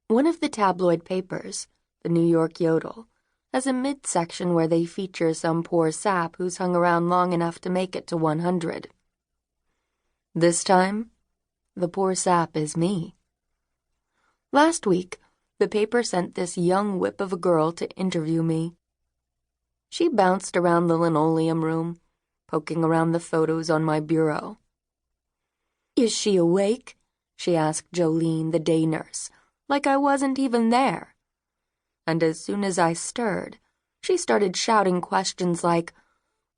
One of the tabloid papers, the New York Yodel, has a midsection where they feature some poor sap who's hung around long enough to make it to 100. This time, the poor sap is me. Last week, the paper sent this young whip of a girl to interview me. She bounced around the linoleum room, poking around the photos on my bureau. "Is she awake?" she asked Jolene, the day nurse, like I wasn't even there. And as soon as I stirred, she started shouting questions like,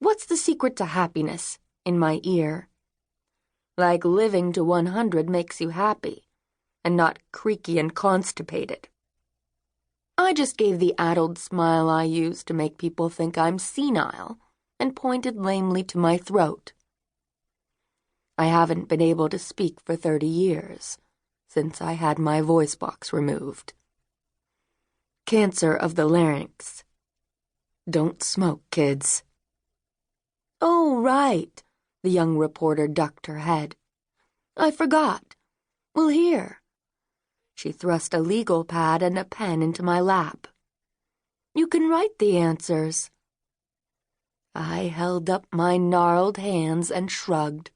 "What's the secret to happiness?" in my ear. Like living to 100 makes you happy, and not creaky and constipated. I just gave the addled smile I use to make people think I'm senile, and pointed lamely to my throat. I haven't been able to speak for 30 years, since I had my voice box removed. Cancer of the larynx. Don't smoke, kids. "Oh, right," the young reporter ducked her head. "I forgot. Well, here." She thrust a legal pad and a pen into my lap. "You can write the answers." I held up my gnarled hands and shrugged.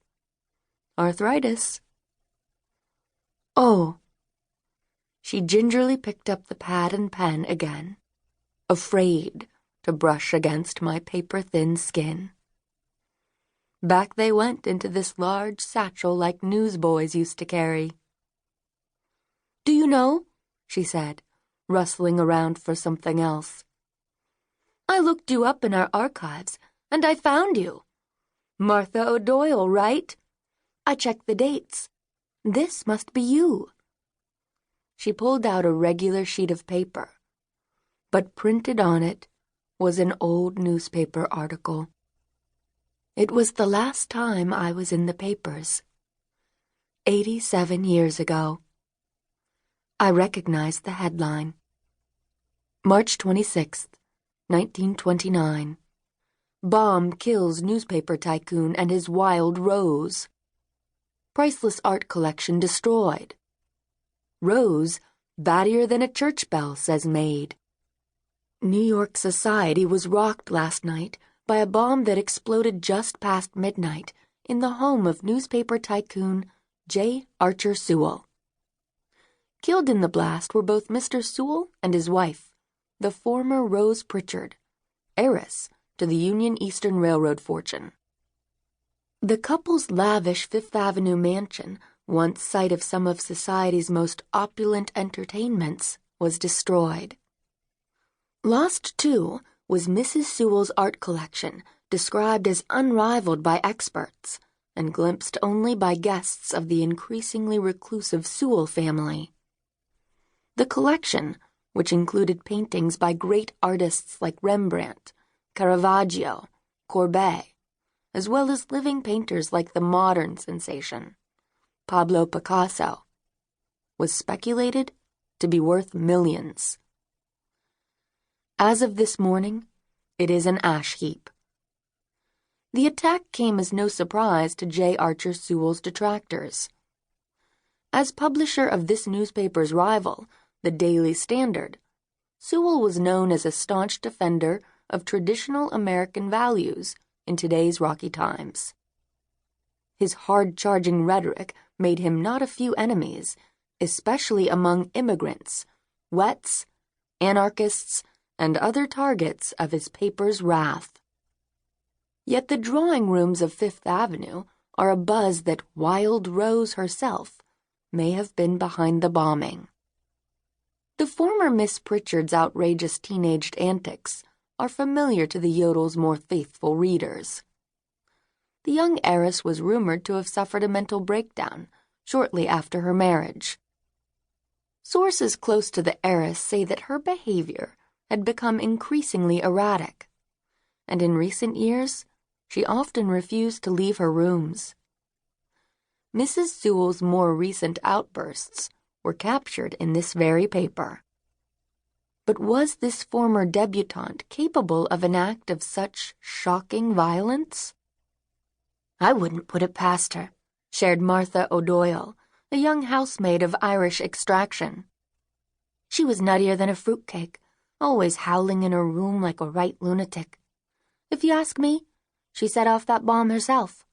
Arthritis. "Oh." She gingerly picked up the pad and pen again, afraid to brush against my paper-thin skin. Back they went into this large satchel like newsboys used to carry. "Do you know?" she said, rustling around for something else. "I looked you up in our archives, and I found you. Martha O'Doyle, right? I checked the dates. This must be you." She pulled out a regular sheet of paper, but printed on it was an old newspaper article. It was the last time I was in the papers. 87 years ago. I recognized the headline. March 26th, 1929. Bomb kills newspaper tycoon and his wild Rose. Priceless art collection destroyed. Rose, battier than a church bell, says maid. New York society was rocked last night by a bomb that exploded just past midnight in the home of newspaper tycoon J. Archer Sewell. Killed in the blast were both Mr. Sewell and his wife, the former Rose Pritchard, heiress to the Union Eastern Railroad fortune. The couple's lavish Fifth Avenue mansion, once site of some of society's most opulent entertainments, was destroyed. Lost, too, was Mrs. Sewell's art collection, described as unrivaled by experts, and glimpsed only by guests of the increasingly reclusive Sewell family. The collection, which included paintings by great artists like Rembrandt, Caravaggio, Courbet, as well as living painters like the modern sensation, Pablo Picasso, was speculated to be worth millions. As of this morning, it is an ash heap. The attack came as no surprise to J. Archer Sewell's detractors. As publisher of this newspaper's rival, the Daily Standard, Sewell was known as a staunch defender of traditional American values in today's rocky times. His hard-charging rhetoric made him not a few enemies, especially among immigrants, wets, anarchists, and other targets of his paper's wrath. Yet the drawing rooms of Fifth Avenue are abuzz that Wild Rose herself may have been behind the bombing. The former Miss Pritchard's outrageous teenaged antics are familiar to the Yodel's more faithful readers. The young heiress was rumored to have suffered a mental breakdown shortly after her marriage. Sources close to the heiress say that her behavior had become increasingly erratic, and in recent years, she often refused to leave her rooms. Mrs. Sewell's more recent outbursts were captured in this very paper. But was this former debutante capable of an act of such shocking violence? "I wouldn't put it past her," shared Martha O'Doyle, a young housemaid of Irish extraction. She was nuttier than a fruitcake, always howling in her room like a right lunatic. If you ask me, she set off that bomb herself.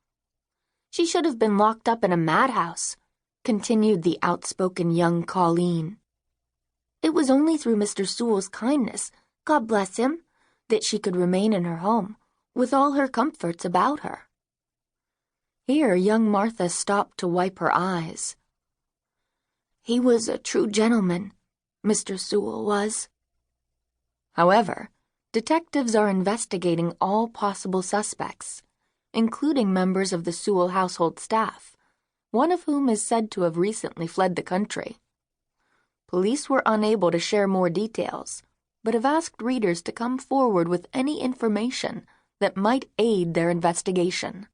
She should have been locked up in a madhouse, continued the outspoken young Colleen. It was only through Mr. Sewell's kindness, God bless him, that she could remain in her home, with all her comforts about her. Here young Martha stopped to wipe her eyes. He was a true gentleman, Mr. Sewell was. However, detectives are investigating all possible suspects, including members of the Sewell household staff, one of whom is said to have recently fled the country. Police were unable to share more details, but have asked readers to come forward with any information that might aid their investigation.